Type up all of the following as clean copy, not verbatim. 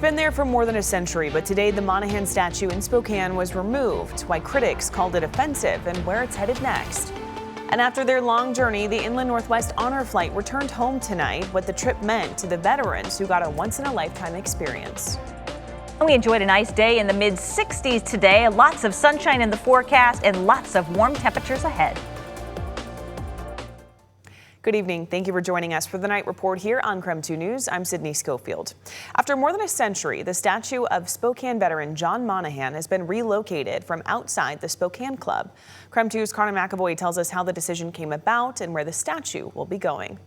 been there for more than a century, but today the Monaghan statue in Spokane was removed. Why critics called it offensive and where it's headed next. And after their long journey, the Inland Northwest Honor Flight returned home tonight. What the trip meant to the veterans who got a once-in-a-lifetime experience. We enjoyed a nice day in the mid-60s today. Lots of sunshine in the forecast and lots of warm temperatures ahead. Good evening. Thank you for joining us for the night report here on KREM 2 News. I'm Sydney Schofield. After more than a century, the statue of Spokane veteran John Monaghan has been relocated from outside the Spokane Club. KREM 2's Connor McAvoy tells us how the decision came about and where the statue will be going.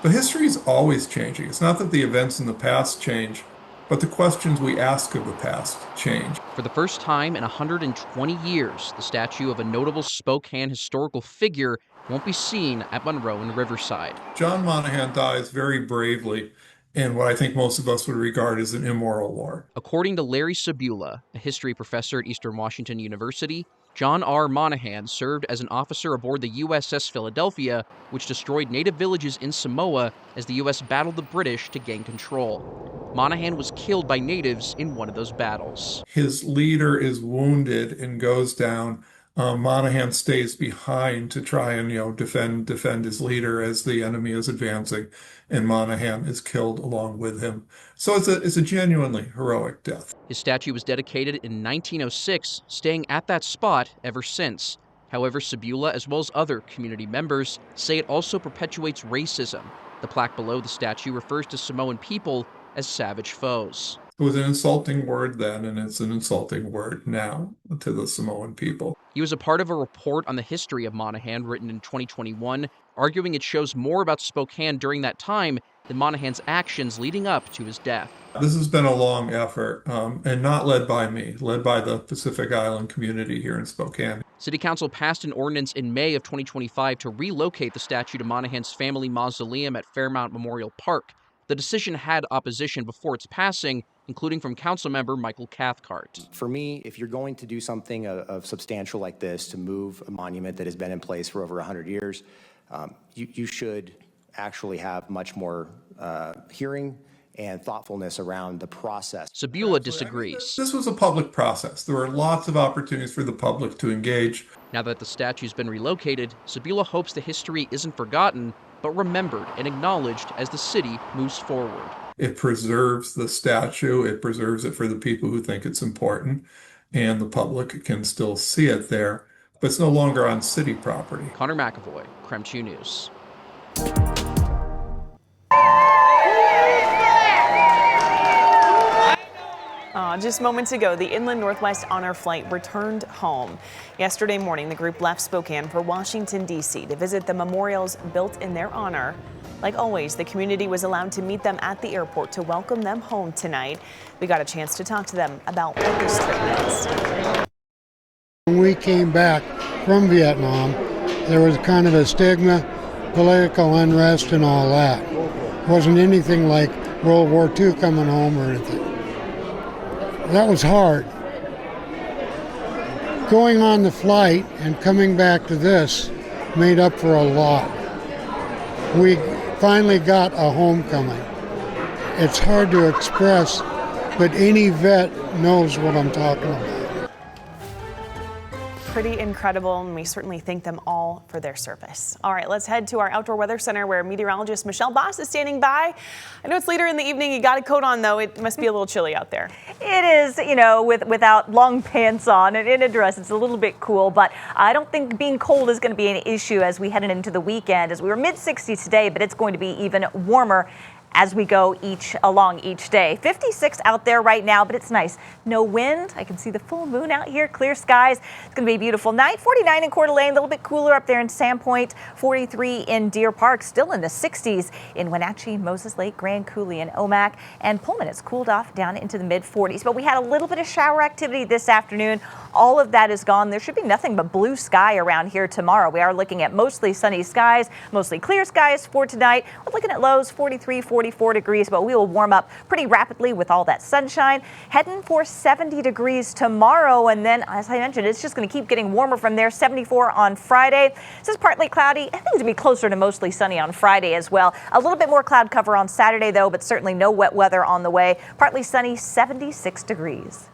But history is always changing. It's not that the events in the past change, but the questions we ask of the past change. For the first time in 120 years, the statue of a notable Spokane historical figure won't be seen at Monroe and Riverside. John Monaghan dies very bravely in what I think most of us would regard as an immoral war. According to Larry Sabula, a history professor at Eastern Washington University, John R. Monaghan served as an officer aboard the USS Philadelphia, which destroyed native villages in Samoa as the U.S. battled the British to gain control. Monaghan was killed by natives in one of those battles. His leader is wounded and goes down. Monaghan stays behind to try and defend his leader as the enemy is advancing, and Monaghan is killed along with him. So it's a genuinely heroic death. His statue was dedicated in 1906, staying at that spot ever since. However, Sabula, as well as other community members, say it also perpetuates racism. The plaque below the statue refers to Samoan people as savage foes. It was an insulting word then, and it's an insulting word now to the Samoan people. He was a part of a report on the history of Monaghan written in 2021, arguing it shows more about Spokane during that time than Monaghan's actions leading up to his death. This has been a long effort, and not led by me, led by the Pacific Island community here in Spokane. City Council passed an ordinance in May of 2025 to relocate the statue to Monaghan's family mausoleum at Fairmount Memorial Park. The decision had opposition before its passing, including from Councilmember Michael Cathcart. For me, if you're going to do something of substantial like this, to move a monument that has been in place for over 100 years, you should actually have much more hearing and thoughtfulness around the process. Sabula disagrees. This was a public process. There were lots of opportunities for the public to engage. Now that the statue's been relocated, Sabula hopes the history isn't forgotten, but remembered and acknowledged as the city moves forward. It preserves the statue, it preserves it for the people who think it's important, and the public can still see it there, but it's no longer on city property. Connor McAvoy, KREM 2 News. Just moments ago, the Inland Northwest Honor Flight returned home. Yesterday morning, the group left Spokane for Washington, D.C. to visit the memorials built in their honor. Like always, the community was allowed to meet them at the airport to welcome them home tonight. We got a chance to talk to them about what this trip means. When we came back from Vietnam, there was kind of a stigma, political unrest and all that. It wasn't anything like World War II coming home or anything. That was hard. Going on the flight and coming back to this made up for a lot. We finally got a homecoming. It's hard to express, but any vet knows what I'm talking about. Pretty incredible, and we certainly thank them all for their service. All right, let's head to our outdoor weather center where meteorologist Michelle Boss is standing by. I know it's later in the evening. You got a coat on, though. It must be a little chilly out there. It is, without long pants on and in a dress, it's a little bit cool, but I don't think being cold is going to be an issue as we head into the weekend, as we were mid-60s today, but it's going to be even warmer as we go along each day. 56 out there right now, but it's nice. No wind. I can see the full moon out here, clear skies. It's going to be a beautiful night. 49 in Coeur d'Alene, a little bit cooler up there in Sandpoint. 43 in Deer Park, still in the 60s in Wenatchee, Moses Lake, Grand Coulee, and Omak. And Pullman has cooled off down into the mid-40s. But we had a little bit of shower activity this afternoon. All of that is gone. There should be nothing but blue sky around here tomorrow. We are looking at mostly sunny skies, mostly clear skies for tonight. We're looking at lows 43, 44. 44 degrees, but we will warm up pretty rapidly with all that sunshine. Heading for 70 degrees tomorrow, and then, as I mentioned, it's just going to keep getting warmer from there. 74 on Friday. This is partly cloudy. I think it's going to be closer to mostly sunny on Friday as well. A little bit more cloud cover on Saturday, though, but certainly no wet weather on the way. Partly sunny, 76 degrees.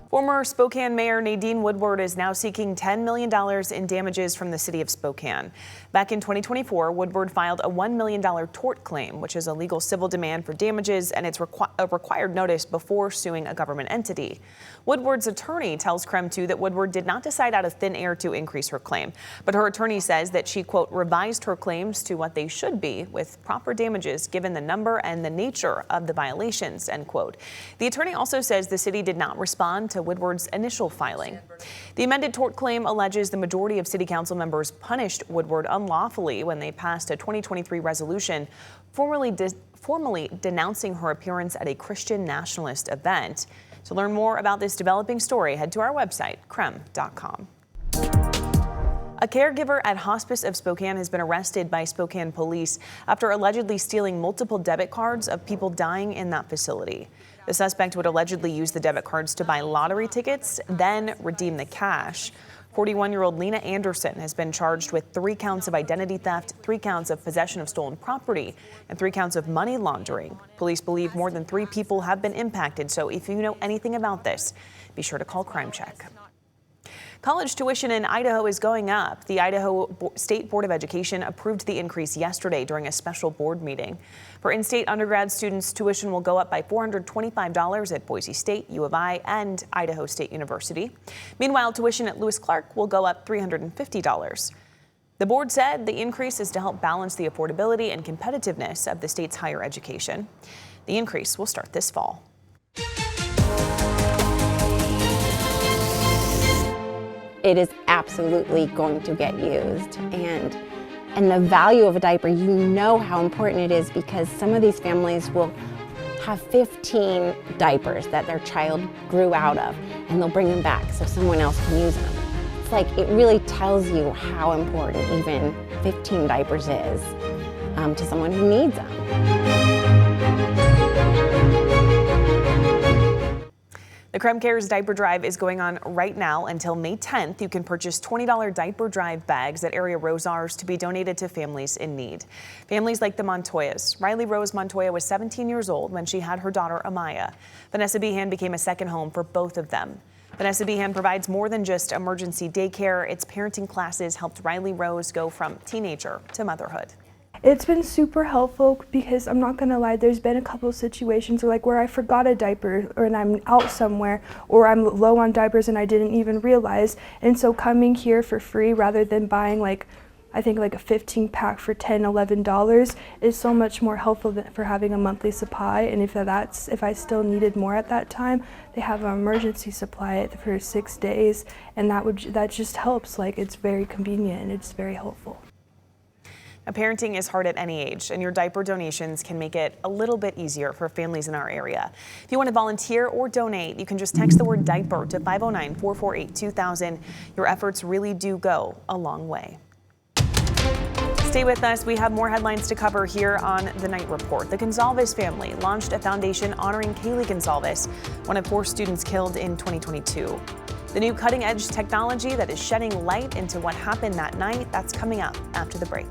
Former Spokane Mayor Nadine Woodward is now seeking $10 million in damages from the city of Spokane. Back in 2024, Woodward filed a $1 million tort claim, which is a legal civil demand for damages, and it's a required notice before suing a government entity. Woodward's attorney tells KREM 2 that Woodward did not decide out of thin air to increase her claim, but her attorney says that she, quote, revised her claims to what they should be with proper damages given the number and the nature of the violations, end quote. The attorney also says the city did not respond to Woodward's initial filing. The amended tort claim alleges the majority of city council members punished Woodward unlawfully when they passed a 2023 resolution formally denouncing her appearance at a Christian nationalist event. To learn more about this developing story, head to our website, krem.com. A caregiver at Hospice of Spokane has been arrested by Spokane police after allegedly stealing multiple debit cards of people dying in that facility. The suspect would allegedly use the debit cards to buy lottery tickets, then redeem the cash. 41-year-old Lena Anderson has been charged with 3 counts of identity theft, 3 counts of possession of stolen property, and 3 counts of money laundering. Police believe more than 3 people have been impacted, so if you know anything about this, be sure to call Crime Check. College tuition in Idaho is going up. The Idaho State Board of Education approved the increase yesterday during a special board meeting. For in-state undergrad students, tuition will go up by $425 at Boise State, U of I, and Idaho State University. Meanwhile, tuition at Lewis Clark will go up $350. The board said the increase is to help balance the affordability and competitiveness of the state's higher education. The increase will start this fall. It is absolutely going to get used, and the value of a diaper, you know how important it is, because some of these families will have 15 diapers that their child grew out of, and they'll bring them back so someone else can use them. It's like, it really tells you how important even 15 diapers is to someone who needs them. The KREM Cares Diaper Drive is going on right now until May 10th. You can purchase $20 diaper drive bags at area Rosars to be donated to families in need. Families like the Montoyas. Riley Rose Montoya was 17 years old when she had her daughter Amaya. Vanessa Behan became a second home for both of them. Vanessa Behan provides more than just emergency daycare. Its parenting classes helped Riley Rose go from teenager to motherhood. It's been super helpful because I'm not gonna lie, there's been a couple of situations where I forgot a diaper or and I'm out somewhere or I'm low on diapers and I didn't even realize. And so coming here for free rather than buying I think a 15 pack for $10, $11 is so much more helpful than for having a monthly supply. And if I still needed more at that time, they have an emergency supply for 6 days, and that just helps. It's very convenient and it's very helpful. Now, parenting is hard at any age, and your diaper donations can make it a little bit easier for families in our area. If you want to volunteer or donate, you can just text the word diaper to 509-448-2000. Your efforts really do go a long way. Stay with us. We have more headlines to cover here on The Night Report. The Gonzalez family launched a foundation honoring Kaylee Gonzalez, one of 4 students killed in 2022. The new cutting-edge technology that is shedding light into what happened that night, that's coming up after the break.